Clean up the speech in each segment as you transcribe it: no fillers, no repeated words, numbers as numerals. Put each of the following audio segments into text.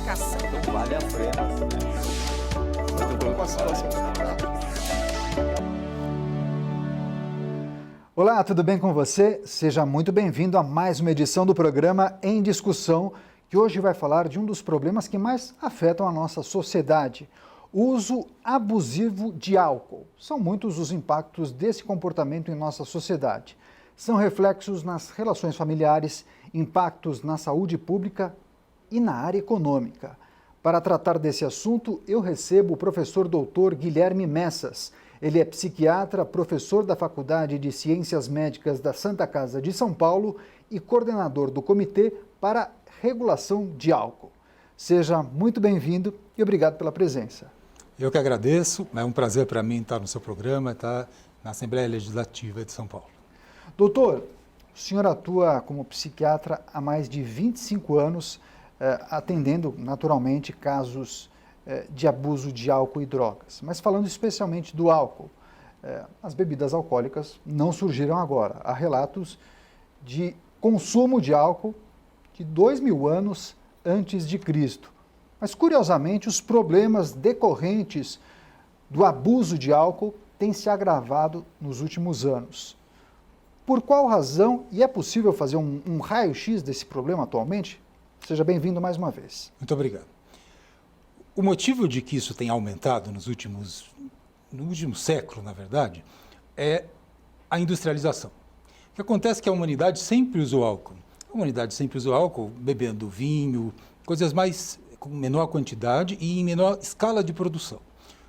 comunicação. Então vale a pena. Muito bom passar. Olá, tudo bem com você? Seja muito bem-vindo a mais uma edição do programa Em Discussão, que hoje vai falar de um dos problemas que mais afetam a nossa sociedade: o uso abusivo de álcool. São muitos os impactos desse comportamento em nossa sociedade. São reflexos nas relações familiares, impactos na saúde pública e na área econômica. Para tratar desse assunto, eu recebo o professor doutor Guilherme Messas. Ele é psiquiatra, professor da Faculdade de Ciências Médicas da Santa Casa de São Paulo e coordenador do Comitê para Regulação de Álcool. Seja muito bem-vindo e obrigado pela presença. Eu que agradeço, é um prazer para mim estar no seu programa, estar na Assembleia Legislativa de São Paulo. Doutor, o senhor atua como psiquiatra há mais de 25 anos, atendendo naturalmente casos de abuso de álcool e drogas. Mas falando especialmente do álcool, as bebidas alcoólicas não surgiram agora. Há relatos de consumo de álcool de 2000 anos antes de Cristo. Mas, curiosamente, os problemas decorrentes do abuso de álcool têm se agravado nos últimos anos. Por qual razão, e é possível fazer um raio-x desse problema atualmente? Seja bem-vindo mais uma vez. Muito obrigado. O motivo de que isso tem aumentado no último século, na verdade, é a industrialização. O que acontece é que a humanidade sempre usou álcool. A humanidade sempre usou álcool bebendo vinho, coisas mais com menor quantidade e em menor escala de produção.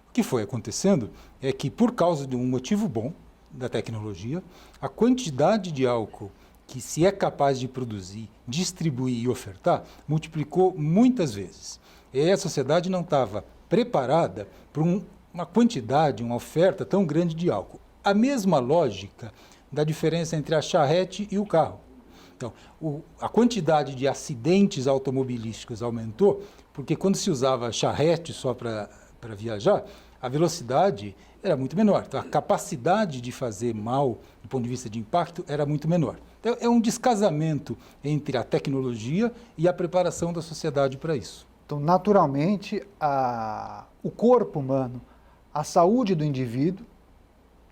O que foi acontecendo é que, por causa de um motivo bom da tecnologia, a quantidade de álcool que se é capaz de produzir, distribuir e ofertar multiplicou muitas vezes. E a sociedade não estava preparada para uma quantidade, uma oferta tão grande de álcool. A mesma lógica da diferença entre a charrete e o carro. Então, a quantidade de acidentes automobilísticos aumentou, porque quando se usava charrete só para viajar, a velocidade era muito menor. Então, a capacidade de fazer mal, do ponto de vista de impacto, era muito menor. Então, é um descasamento entre a tecnologia e a preparação da sociedade para isso. Então, naturalmente, o corpo humano, a saúde do indivíduo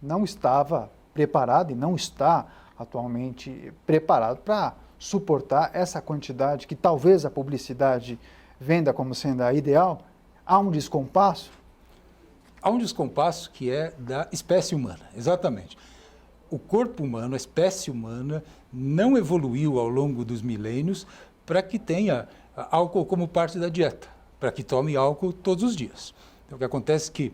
não estava preparado e não está atualmente preparado para suportar essa quantidade que talvez a publicidade venda como sendo a ideal. Há um descompasso? Há um descompasso que é da espécie humana, exatamente. O corpo humano, a espécie humana, não evoluiu ao longo dos milênios para que tenha álcool como parte da dieta, para que tome álcool todos os dias. Então, o que acontece é que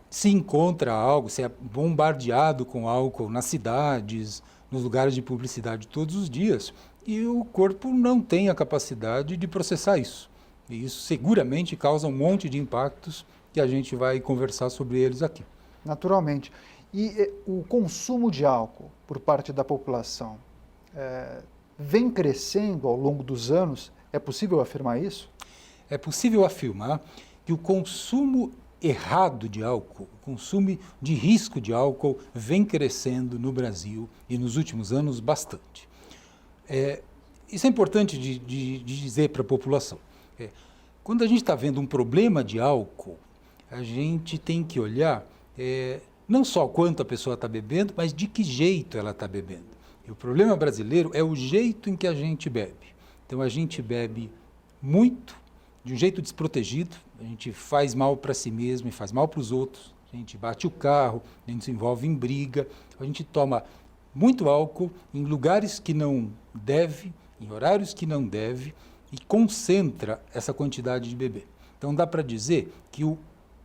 se encontra algo, se é bombardeado com álcool nas cidades, nos lugares de publicidade todos os dias, e o corpo não tem a capacidade de processar isso. E isso seguramente causa um monte de impactos que a gente vai conversar sobre eles aqui. Naturalmente. E o consumo de álcool por parte da população vem crescendo ao longo dos anos? É possível afirmar isso? É possível afirmar que o consumo errado de álcool, o consumo de risco de álcool vem crescendo no Brasil e nos últimos anos bastante. Isso é importante de dizer para a população. Quando a gente está vendo um problema de álcool, a gente tem que olhar não só quanto a pessoa está bebendo, mas de que jeito ela está bebendo. E o problema brasileiro é o jeito em que a gente bebe. Então a gente bebe muito, de um jeito desprotegido, a gente faz mal para si mesmo e faz mal para os outros, a gente bate o carro, a gente se envolve em briga, a gente toma muito álcool em lugares que não deve, em horários que não deve, e concentra essa quantidade de beber. Então dá para dizer que o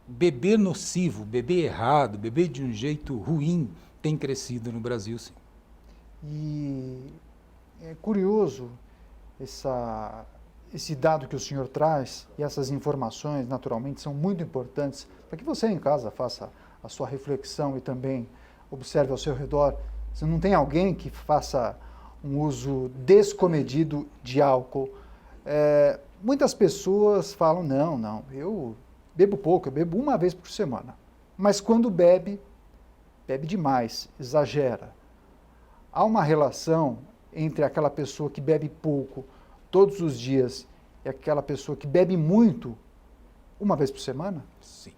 beber nocivo, beber errado, beber de um jeito ruim, tem crescido no Brasil, sim. E é curioso esse dado que o senhor traz, e essas informações, naturalmente, são muito importantes para que você em casa faça a sua reflexão e também observe ao seu redor se não tem alguém que faça um uso descomedido de álcool. Muitas pessoas falam, não, eu bebo pouco, eu bebo uma vez por semana. Mas quando bebe demais, exagera. Há uma relação entre aquela pessoa que bebe pouco todos os dias é aquela pessoa que bebe muito uma vez por semana? Sim.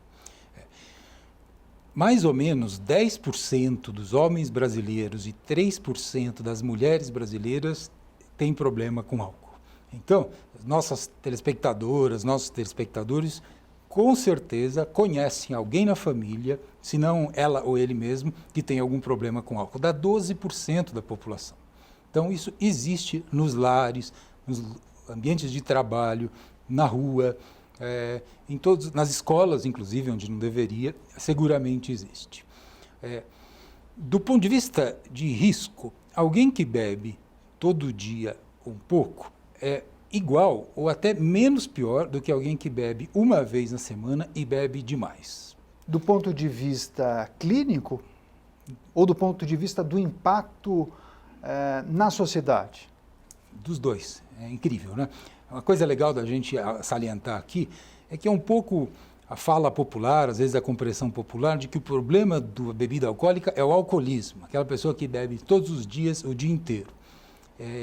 Mais ou menos 10% dos homens brasileiros e 3% das mulheres brasileiras têm problema com álcool. Então, nossas telespectadoras, nossos telespectadores, com certeza conhecem alguém na família, se não ela ou ele mesmo, que tem algum problema com álcool. Dá 12% da população. Então, isso existe nos lares, nos ambientes de trabalho, na rua, nas escolas, inclusive, onde não deveria, seguramente existe. Do ponto de vista de risco, alguém que bebe todo dia um pouco é igual ou até menos pior do que alguém que bebe uma vez na semana e bebe demais. Do ponto de vista clínico ou do ponto de vista do impacto na sociedade? Dos dois. É incrível, né? Uma coisa legal da gente salientar aqui é que é um pouco a fala popular, às vezes a compreensão popular, de que o problema da bebida alcoólica é o alcoolismo, aquela pessoa que bebe todos os dias, o dia inteiro,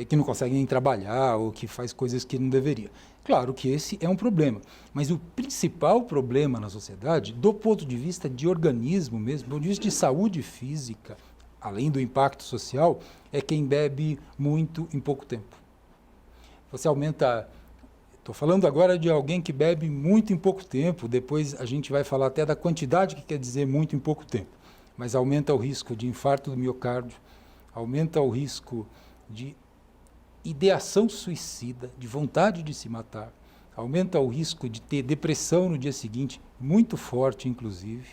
que não consegue nem trabalhar ou que faz coisas que não deveria. Claro que esse é um problema, mas o principal problema na sociedade, do ponto de vista de organismo mesmo, do ponto de vista de saúde física, além do impacto social, é quem bebe muito em pouco tempo. Você aumenta... Estou falando agora de alguém que bebe muito em pouco tempo, depois a gente vai falar até da quantidade que quer dizer muito em pouco tempo, mas aumenta o risco de infarto do miocárdio, aumenta o risco de ideação suicida, de vontade de se matar, aumenta o risco de ter depressão no dia seguinte, muito forte inclusive,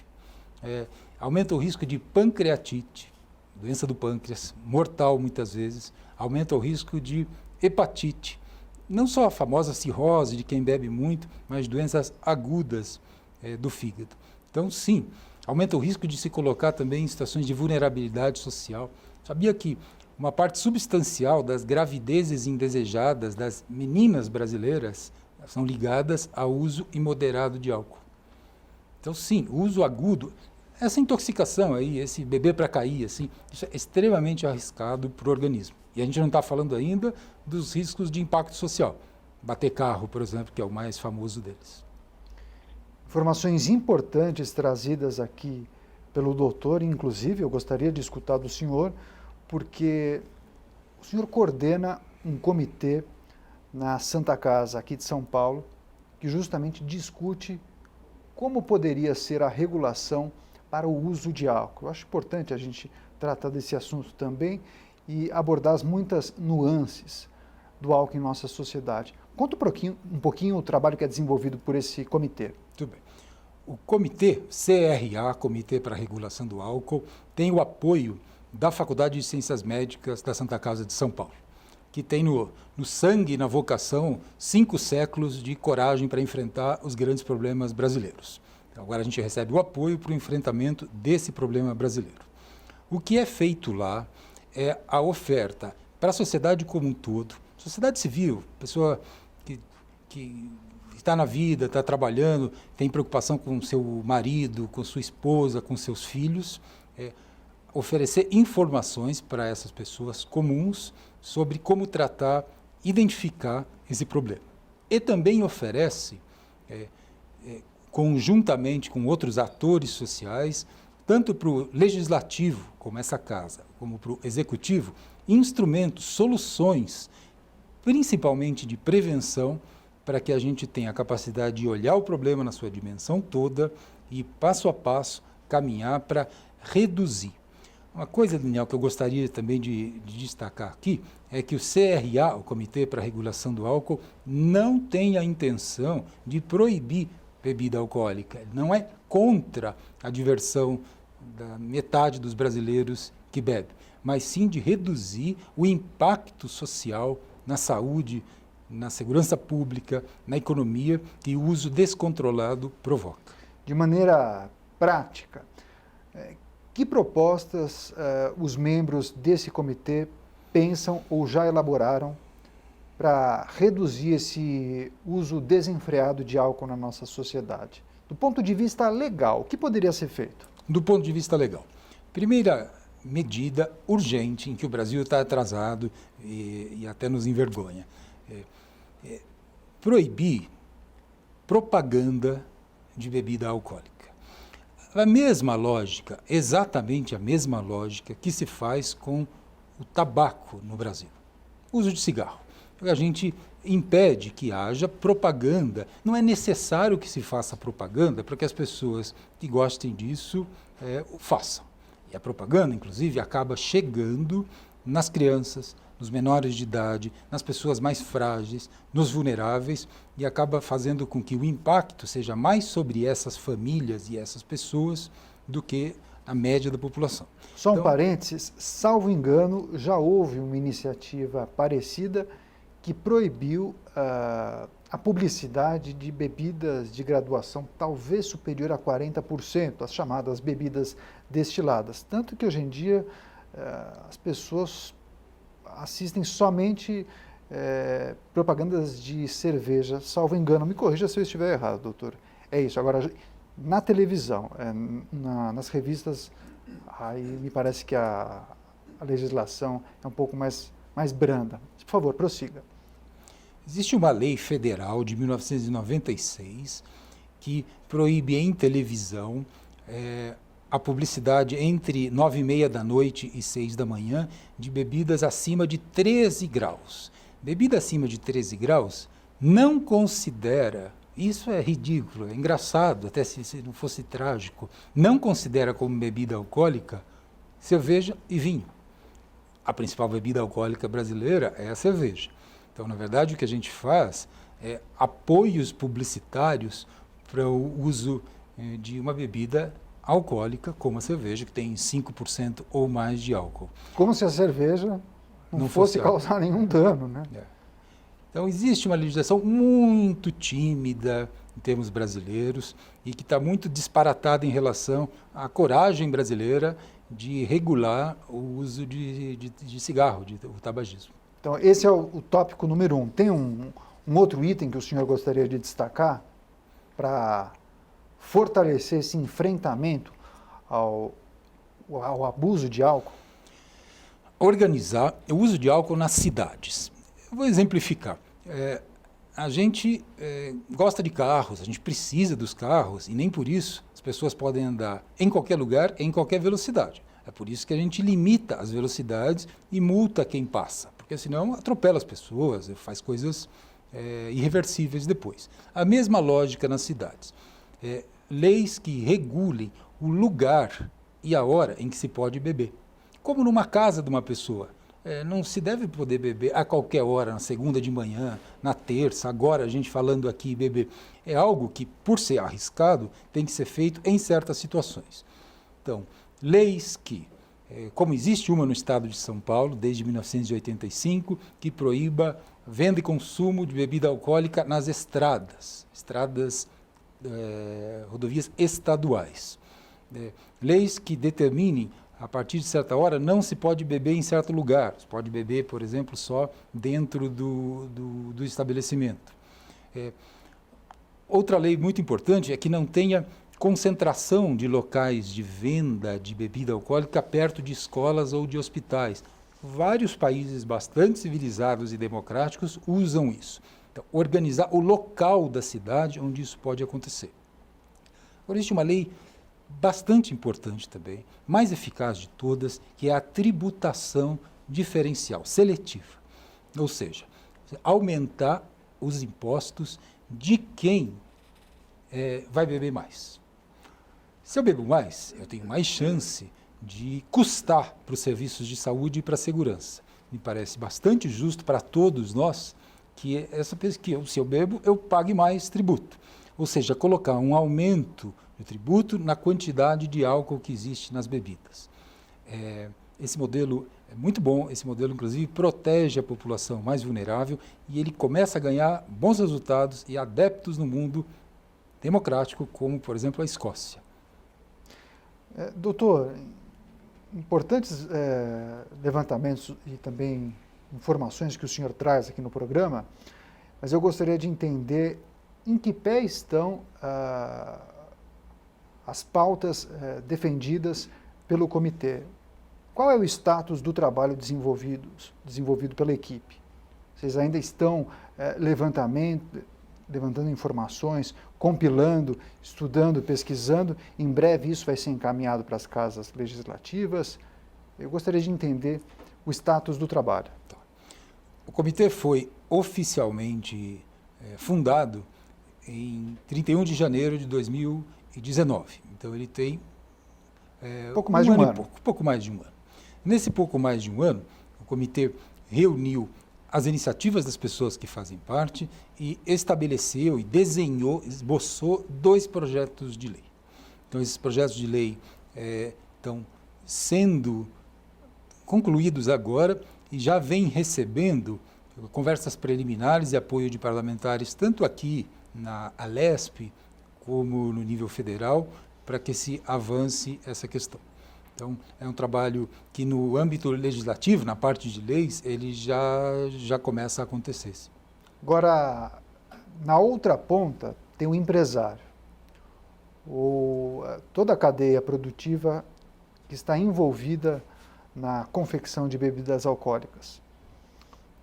aumenta o risco de pancreatite, doença do pâncreas, mortal muitas vezes, aumenta o risco de hepatite, não só a famosa cirrose de quem bebe muito, mas doenças agudas do fígado. Então, sim, aumenta o risco de se colocar também em situações de vulnerabilidade social. Sabia que uma parte substancial das gravidezes indesejadas das meninas brasileiras são ligadas ao uso imoderado de álcool? Então, sim, o uso agudo, essa intoxicação aí, esse beber para cair, assim, isso é extremamente arriscado para o organismo. E a gente não está falando ainda dos riscos de impacto social. Bater carro, por exemplo, que é o mais famoso deles. Informações importantes trazidas aqui pelo doutor, inclusive eu gostaria de escutar do senhor, porque o senhor coordena um comitê na Santa Casa aqui de São Paulo, que justamente discute como poderia ser a regulação para o uso de álcool. Eu acho importante a gente tratar desse assunto também e abordar as muitas nuances do álcool em nossa sociedade. Conta um pouquinho o trabalho que é desenvolvido por esse comitê. Tudo bem. O comitê, CRA, Comitê para a Regulação do Álcool, tem o apoio da Faculdade de Ciências Médicas da Santa Casa de São Paulo, que tem no sangue e na vocação 5 séculos de coragem para enfrentar os grandes problemas brasileiros. Então, agora a gente recebe o apoio para o enfrentamento desse problema brasileiro. O que é feito lá é a oferta para a sociedade como um todo, sociedade civil, pessoa que está na vida, está trabalhando, tem preocupação com seu marido, com sua esposa, com seus filhos, oferecer informações para essas pessoas comuns sobre como tratar, identificar esse problema. E também oferece, conjuntamente com outros atores sociais, tanto para o legislativo, como essa casa, como para o executivo, instrumentos, soluções, principalmente de prevenção, para que a gente tenha a capacidade de olhar o problema na sua dimensão toda e, passo a passo, caminhar para reduzir. Uma coisa, Daniel, que eu gostaria também de destacar aqui, é que o CRA, o Comitê para a Regulação do Álcool, não tem a intenção de proibir bebida alcoólica. Não é contra a diversão da metade dos brasileiros que bebe, mas sim de reduzir o impacto social na saúde, na segurança pública, na economia que o uso descontrolado provoca. De maneira prática, que propostas os membros desse comitê pensam ou já elaboraram para reduzir esse uso desenfreado de álcool na nossa sociedade? Do ponto de vista legal, o que poderia ser feito? Do ponto de vista legal, primeira medida urgente em que o Brasil está atrasado e até nos envergonha. proibir propaganda de bebida alcoólica. A mesma lógica, exatamente a mesma lógica que se faz com o tabaco no Brasil. O uso de cigarro. A gente impede que haja propaganda. Não é necessário que se faça propaganda para que as pessoas que gostem disso o façam. E a propaganda, inclusive, acaba chegando nas crianças, nos menores de idade, nas pessoas mais frágeis, nos vulneráveis, e acaba fazendo com que o impacto seja mais sobre essas famílias e essas pessoas do que a média da população. Só um parênteses, salvo engano, já houve uma iniciativa parecida que proibiu a publicidade de bebidas de graduação talvez superior a 40%, as chamadas bebidas destiladas. Tanto que hoje em dia as pessoas assistem somente propagandas de cerveja, salvo engano. Me corrija se eu estiver errado, doutor. É isso. Agora, na televisão, nas revistas, aí me parece que a legislação é um pouco mais branda. Por favor, prossiga. Existe uma lei federal de 1996 que proíbe em televisão a publicidade entre 9h30 da noite e 6 da manhã de bebidas acima de 13 graus. Bebida acima de 13 graus não considera, isso é ridículo, é engraçado, até se não fosse trágico, não considera como bebida alcoólica cerveja e vinho. A principal bebida alcoólica brasileira é a cerveja. Então, na verdade, o que a gente faz é apoios publicitários para o uso de uma bebida alcoólica, como a cerveja, que tem 5% ou mais de álcool. Como se a cerveja não fosse causar nenhum dano, né? Então, existe uma legislação muito tímida em termos brasileiros e que está muito disparatada em relação à coragem brasileira de regular o uso de cigarro, o tabagismo. Então, esse é o tópico número 1. Tem um outro item que o senhor gostaria de destacar para fortalecer esse enfrentamento ao abuso de álcool? Organizar o uso de álcool nas cidades. Eu vou exemplificar. A gente gosta de carros, a gente precisa dos carros e nem por isso as pessoas podem andar em qualquer lugar, em qualquer velocidade. É por isso que a gente limita as velocidades e multa quem passa, porque senão atropela as pessoas, faz coisas irreversíveis depois. A mesma lógica nas cidades. Leis que regulem o lugar e a hora em que se pode beber. Como numa casa de uma pessoa. Não se deve poder beber a qualquer hora, na segunda de manhã, na terça, agora a gente falando aqui beber. É algo que, por ser arriscado, tem que ser feito em certas situações. Então, leis que, como existe uma no estado de São Paulo, desde 1985, que proíba venda e consumo de bebida alcoólica nas estradas, rodovias estaduais. Leis que determinem, a partir de certa hora, não se pode beber em certo lugar. Se pode beber, por exemplo, só dentro do estabelecimento. Outra lei muito importante é que não tenha concentração de locais de venda de bebida alcoólica perto de escolas ou de hospitais. Vários países bastante civilizados e democráticos usam isso. Então, organizar o local da cidade onde isso pode acontecer. Agora, existe uma lei bastante importante também, mais eficaz de todas, que é a tributação diferencial, seletiva. Ou seja, aumentar os impostos de quem vai beber mais. Se eu bebo mais, eu tenho mais chance de custar para os serviços de saúde e para a segurança. Me parece bastante justo para todos nós que se eu bebo, eu pague mais tributo. Ou seja, colocar um aumento de tributo na quantidade de álcool que existe nas bebidas. Esse modelo é muito bom, esse modelo, inclusive, protege a população mais vulnerável e ele começa a ganhar bons resultados e adeptos no mundo democrático, como, por exemplo, a Escócia. Doutor, importantes levantamentos e também informações que o senhor traz aqui no programa, mas eu gostaria de entender em que pé estão as pautas defendidas pelo comitê. Qual é o status do trabalho desenvolvido pela equipe? Vocês ainda estão levantando informações, compilando, estudando, pesquisando. Em breve isso vai ser encaminhado para as casas legislativas. Eu gostaria de entender o status do trabalho. O comitê foi oficialmente fundado em 31 de janeiro de 2019. Então ele tem pouco mais de um ano. Pouco mais de um ano. Nesse pouco mais de um ano, o comitê reuniu as iniciativas das pessoas que fazem parte e estabeleceu e desenhou, esboçou 2 projetos de lei. Então, esses projetos de lei estão sendo concluídos agora e já vem recebendo conversas preliminares e apoio de parlamentares, tanto aqui na Alesp como no nível federal, para que se avance essa questão. Então, é um trabalho que no âmbito legislativo, na parte de leis, ele já começa a acontecer. Sim. Agora, na outra ponta, tem o empresário. Toda a cadeia produtiva que está envolvida na confecção de bebidas alcoólicas.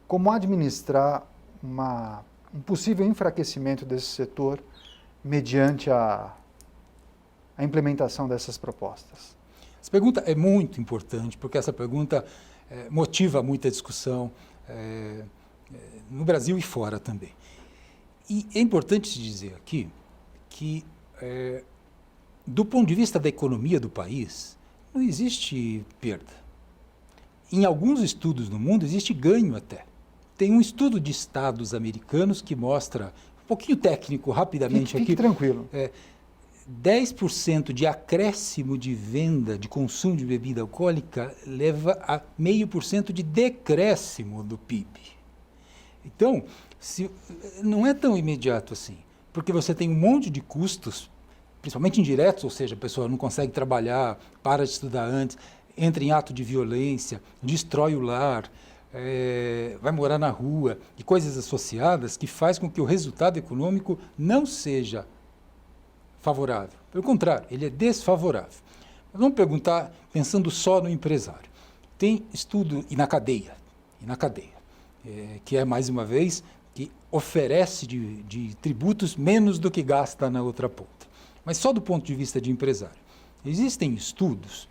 Como administrar um possível enfraquecimento desse setor mediante a implementação dessas propostas? Essa pergunta é muito importante, porque essa pergunta motiva muita discussão no Brasil e fora também. E é importante dizer aqui que, do ponto de vista da economia do país, não existe perda. Em alguns estudos no mundo existe ganho até. Tem um estudo de estados americanos que mostra, um pouquinho técnico, rapidamente fique aqui. Tranquilo. 10% de acréscimo de venda, de consumo de bebida alcoólica, leva a 0,5% de decréscimo do PIB. Então, não é tão imediato assim, porque você tem um monte de custos, principalmente indiretos, ou seja, a pessoa não consegue trabalhar, para de estudar antes, entra em ato de violência, destrói o lar, vai morar na rua, e coisas associadas que faz com que o resultado econômico não seja favorável. Pelo contrário, ele é desfavorável. Mas vamos perguntar, pensando só no empresário. Tem estudo, e na cadeia, que é, mais uma vez, que oferece de tributos menos do que gasta na outra ponta. Mas só do ponto de vista de empresário. Existem estudos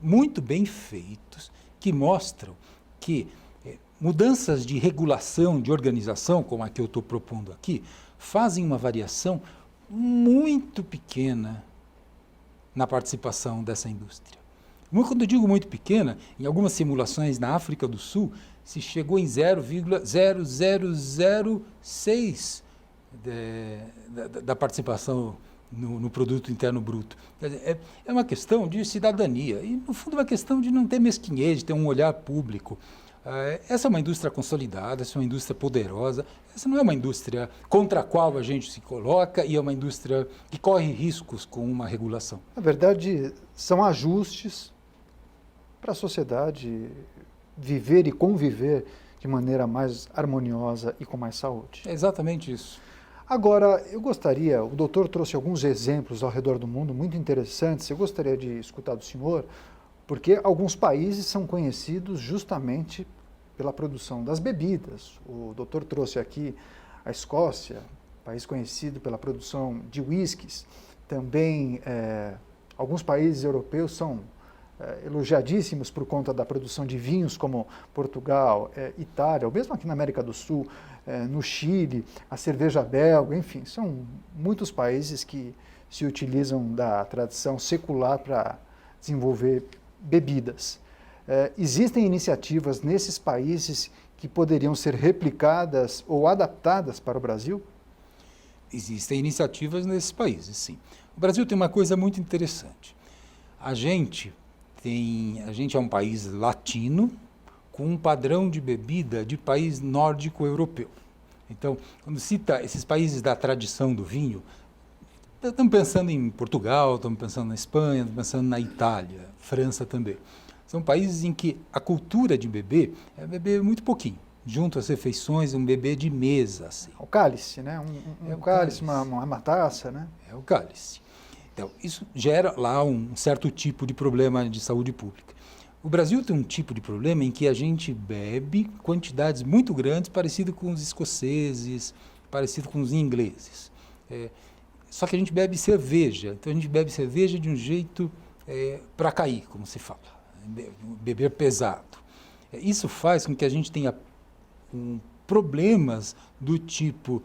muito bem feitos que mostram que mudanças de regulação, de organização, como a que eu estou propondo aqui, fazem uma variação muito pequena na participação dessa indústria. Quando eu digo muito pequena, em algumas simulações na África do Sul, se chegou em 0,0006 da participação no produto interno bruto. Quer dizer, é uma questão de cidadania e, no fundo, é uma questão de não ter mesquinhez, de ter um olhar público. Essa é uma indústria consolidada, essa é uma indústria poderosa, essa não é uma indústria contra a qual a gente se coloca e é uma indústria que corre riscos com uma regulação. Na verdade, são ajustes para a sociedade viver e conviver de maneira mais harmoniosa e com mais saúde. É exatamente isso. Agora, eu gostaria, o doutor trouxe alguns exemplos ao redor do mundo muito interessantes, eu gostaria de escutar do senhor, porque alguns países são conhecidos justamente pela produção das bebidas. O doutor trouxe aqui a Escócia, país conhecido pela produção de whiskies. Também alguns países europeus são elogiadíssimos por conta da produção de vinhos, como Portugal, Itália, ou mesmo aqui na América do Sul, no Chile, a cerveja belga, enfim, são muitos países que se utilizam da tradição secular para desenvolver bebidas. Existem iniciativas nesses países que poderiam ser replicadas ou adaptadas para o Brasil? Existem iniciativas nesses países, sim. O Brasil tem uma coisa muito interessante. A gente é um país latino com um padrão de bebida de país nórdico europeu. Então, quando cita esses países da tradição do vinho, estamos pensando em Portugal, estamos pensando na Espanha, estamos pensando na Itália, França também. São países em que a cultura de beber é beber muito pouquinho, junto às refeições, um beber de mesa. Assim. O cálice, né? Um cálice, uma taça, né? É o cálice. Então, isso gera lá um certo tipo de problema de saúde pública. O Brasil tem um tipo de problema em que a gente bebe quantidades muito grandes, parecido com os escoceses, parecido com os ingleses. Só que a gente bebe cerveja, então a gente bebe cerveja de um jeito para cair, como se fala, beber pesado. Isso faz com que a gente tenha problemas do tipo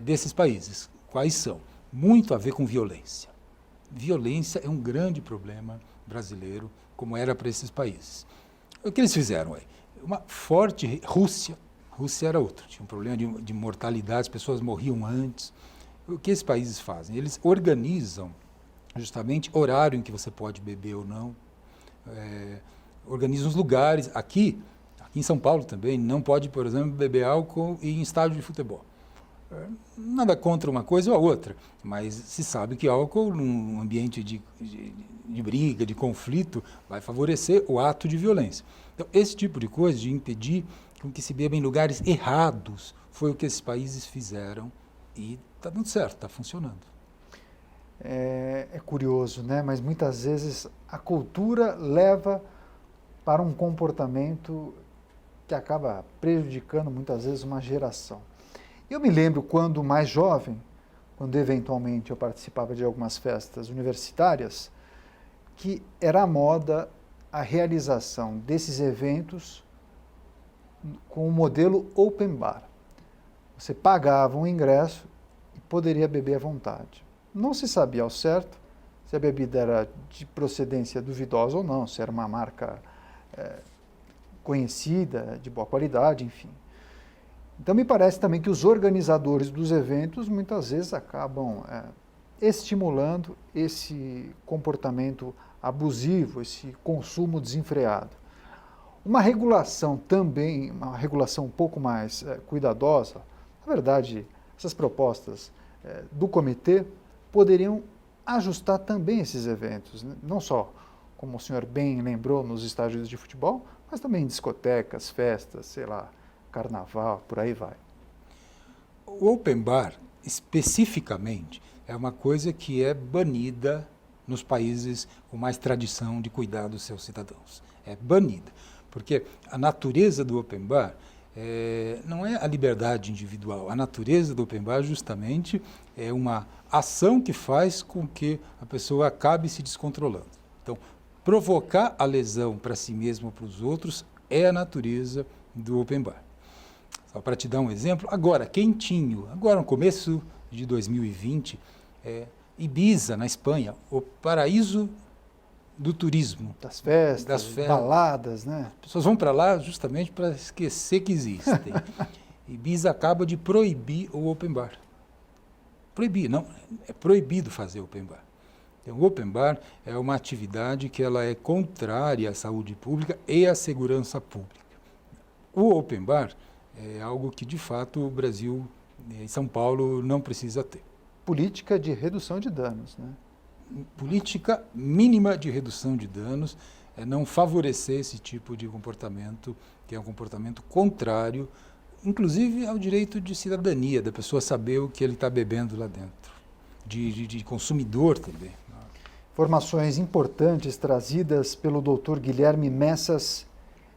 desses países. Quais são? Muito a ver com violência. Violência é um grande problema brasileiro, como era para esses países. O que eles fizeram aí? Uma forte Rússia era outro, tinha um problema de mortalidade, as pessoas morriam antes. O que esses países fazem? Eles organizam justamente horário em que você pode beber ou não, organizam os lugares. Aqui em São Paulo também, não pode, por exemplo, beber álcool em estádio de futebol. Nada contra uma coisa ou a outra, mas se sabe que álcool, num ambiente de briga, de conflito, vai favorecer o ato de violência. Então, esse tipo de coisa, de impedir com que se beba em lugares errados, foi o que esses países fizeram e está dando certo, está funcionando. É curioso, né? Mas muitas vezes a cultura leva para um comportamento que acaba prejudicando muitas vezes uma geração. Eu me lembro quando mais jovem, quando eventualmente eu participava de algumas festas universitárias, que era a moda a realização desses eventos com o modelo open bar. Você pagava um ingresso e poderia beber à vontade. Não se sabia ao certo se a bebida era de procedência duvidosa ou não, se era uma marca conhecida, de boa qualidade, enfim. Então, me parece também que os organizadores dos eventos muitas vezes acabam estimulando esse comportamento abusivo, esse consumo desenfreado. Uma regulação também, uma regulação um pouco mais cuidadosa, na verdade, essas propostas do comitê poderiam ajustar também esses eventos, né? Não só, como o senhor bem lembrou, nos estádios de futebol, mas também em discotecas, festas, sei lá, carnaval, por aí vai. O open bar, especificamente, é uma coisa que é banida nos países com mais tradição de cuidar dos seus cidadãos. É banida, porque a natureza do open bar não é a liberdade individual. A natureza do open bar, justamente, é uma ação que faz com que a pessoa acabe se descontrolando. Então, provocar a lesão para si mesmo ou para os outros é a natureza do open bar. Só para te dar um exemplo, agora, quentinho, agora no começo de 2020, Ibiza, na Espanha, o paraíso do turismo. Das festas, baladas, né? As pessoas vão para lá justamente para esquecer que existem. Ibiza acaba de proibir o open bar. Proibir, não, é proibido fazer open bar. Então, o open bar é uma atividade que ela é contrária à saúde pública e à segurança pública. O open bar é algo que, de fato, o Brasil, em São Paulo, não precisa ter. Política de redução de danos, né? Política mínima de redução de danos é não favorecer esse tipo de comportamento, que é um comportamento contrário, inclusive ao direito de cidadania, da pessoa saber o que ele está bebendo lá dentro, de consumidor também. Informações importantes trazidas pelo Dr. Guilherme Messas.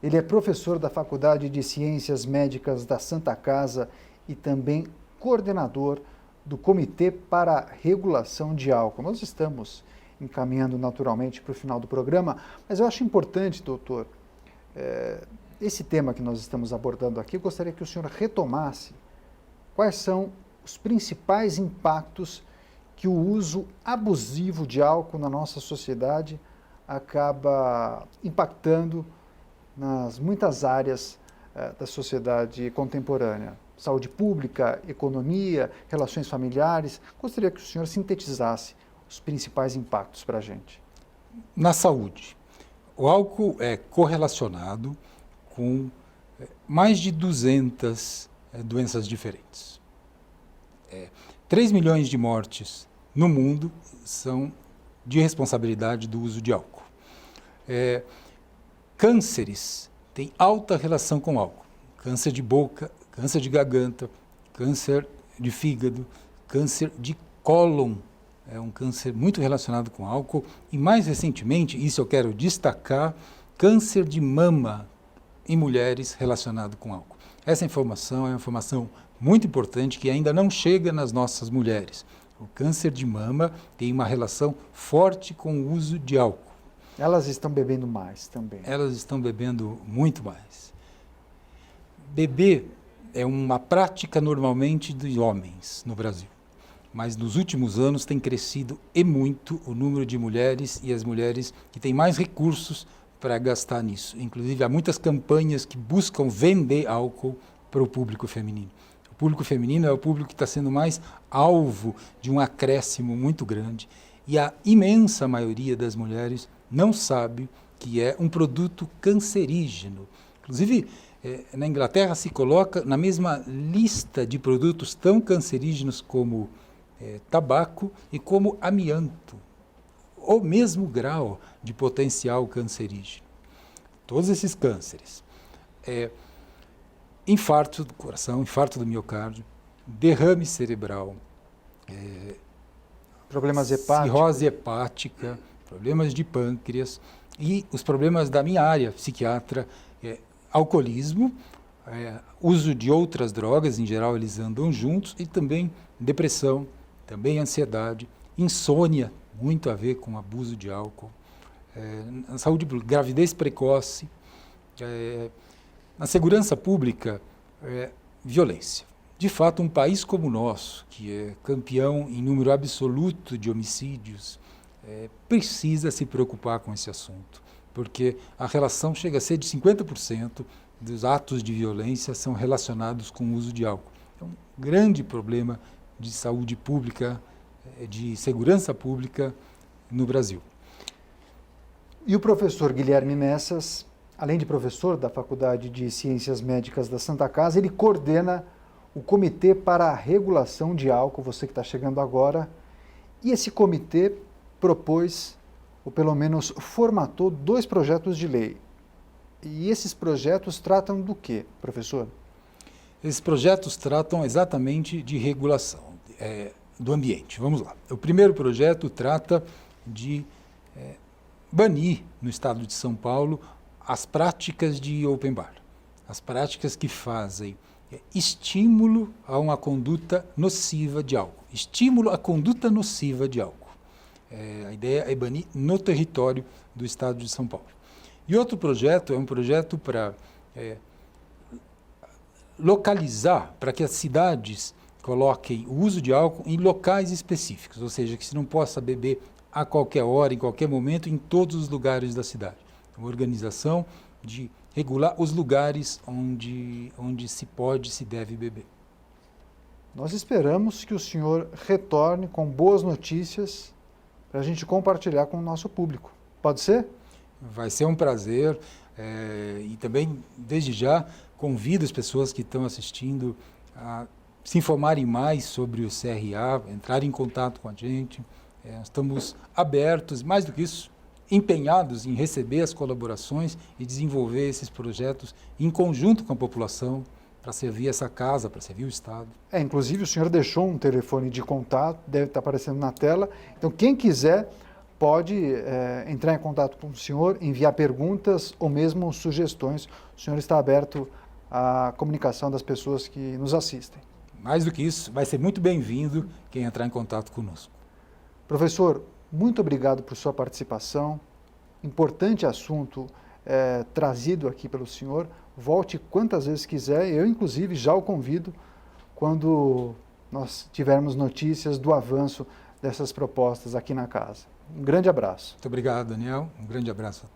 Ele é professor da Faculdade de Ciências Médicas da Santa Casa e também coordenador do Comitê para a Regulação de Álcool. Nós estamos encaminhando naturalmente para o final do programa, mas eu acho importante, doutor, esse tema que nós estamos abordando aqui, eu gostaria que o senhor retomasse quais são os principais impactos que o uso abusivo de álcool na nossa sociedade acaba impactando nas muitas áreas da sociedade contemporânea. Saúde pública, economia, relações familiares. Gostaria que o senhor sintetizasse os principais impactos para a gente. Na saúde, o álcool é correlacionado com mais de 200 doenças diferentes. 3 milhões de mortes no mundo são de responsabilidade do uso de álcool. Cânceres têm alta relação com álcool. Câncer de boca, câncer de garganta, câncer de fígado, câncer de cólon. É um câncer muito relacionado com álcool. E mais recentemente, isso eu quero destacar, câncer de mama em mulheres relacionado com álcool. Essa informação é uma informação muito importante que ainda não chega nas nossas mulheres. O câncer de mama tem uma relação forte com o uso de álcool. Elas estão bebendo mais também. Elas estão bebendo muito mais. Beber é uma prática normalmente de homens no Brasil, mas nos últimos anos tem crescido e muito o número de mulheres e as mulheres que têm mais recursos para gastar nisso. Inclusive, há muitas campanhas que buscam vender álcool para o público feminino. O público feminino é o público que está sendo mais alvo de um acréscimo muito grande e a imensa maioria das mulheres não sabe que é um produto cancerígeno. Inclusive, na Inglaterra se coloca na mesma lista de produtos tão cancerígenos como tabaco e como amianto, o mesmo grau de potencial cancerígeno. Todos esses cânceres, infarto do coração, infarto do miocárdio, derrame cerebral, problemas hepáticos, cirrose hepática, problemas de pâncreas e os problemas da minha área, psiquiatra, alcoolismo, uso de outras drogas, em geral eles andam juntos, e também depressão, também ansiedade, insônia, muito a ver com abuso de álcool, na saúde, gravidez precoce, na segurança pública, violência. De fato, um país como o nosso, que é campeão em número absoluto de homicídios, precisa se preocupar com esse assunto, porque a relação chega a ser de 50% dos atos de violência são relacionados com o uso de álcool. É um grande problema de saúde pública, de segurança pública no Brasil. E o professor Guilherme Messas, além de professor da Faculdade de Ciências Médicas da Santa Casa, ele coordena o Comitê para a Regulação de Álcool, você que está chegando agora, e esse comitê propôs, ou pelo menos formatou, 2 projetos de lei. E esses projetos tratam do quê, professor? Esses projetos tratam exatamente de regulação do ambiente. Vamos lá. O primeiro projeto trata de banir no estado de São Paulo as práticas de open bar, as práticas que fazem estímulo a uma conduta nociva de álcool, estímulo à conduta nociva de álcool. A ideia é banir no território do estado de São Paulo. E outro projeto é um projeto para localizar, para que as cidades coloquem o uso de álcool em locais específicos, ou seja, que se não possa beber a qualquer hora, em qualquer momento, em todos os lugares da cidade. Uma organização de regular os lugares onde se pode, se deve beber. Nós esperamos que o senhor retorne com boas notícias para a gente compartilhar com o nosso público. Pode ser? Vai ser um prazer e também, desde já, convido as pessoas que estão assistindo a se informarem mais sobre o CRA, entrarem em contato com a gente. Estamos abertos, mais do que isso, empenhados em receber as colaborações e desenvolver esses projetos em conjunto com a população para servir essa casa, para servir o Estado. Inclusive o senhor deixou um telefone de contato, deve estar aparecendo na tela. Então quem quiser pode entrar em contato com o senhor, enviar perguntas ou mesmo sugestões. O senhor está aberto à comunicação das pessoas que nos assistem. Mais do que isso, vai ser muito bem-vindo quem entrar em contato conosco. Professor, muito obrigado por sua participação. Importante assunto trazido aqui pelo senhor. Volte quantas vezes quiser. Eu, inclusive, já o convido quando nós tivermos notícias do avanço dessas propostas aqui na casa. Um grande abraço. Muito obrigado, Daniel. Um grande abraço.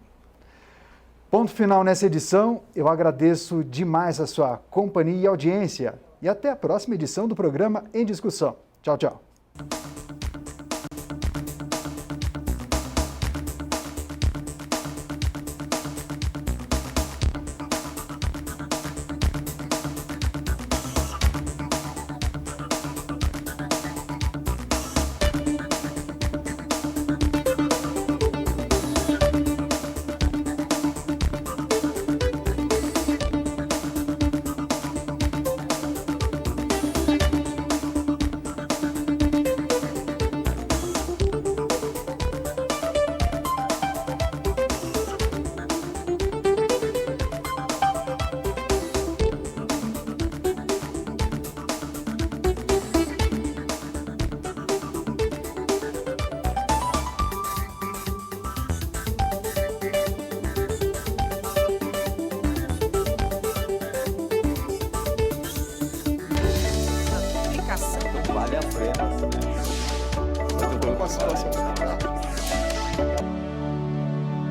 Ponto final nessa edição. Eu agradeço demais a sua companhia e audiência. E até a próxima edição do programa Em Discussão. Tchau, tchau. problemas, né? Eu estou com a situação.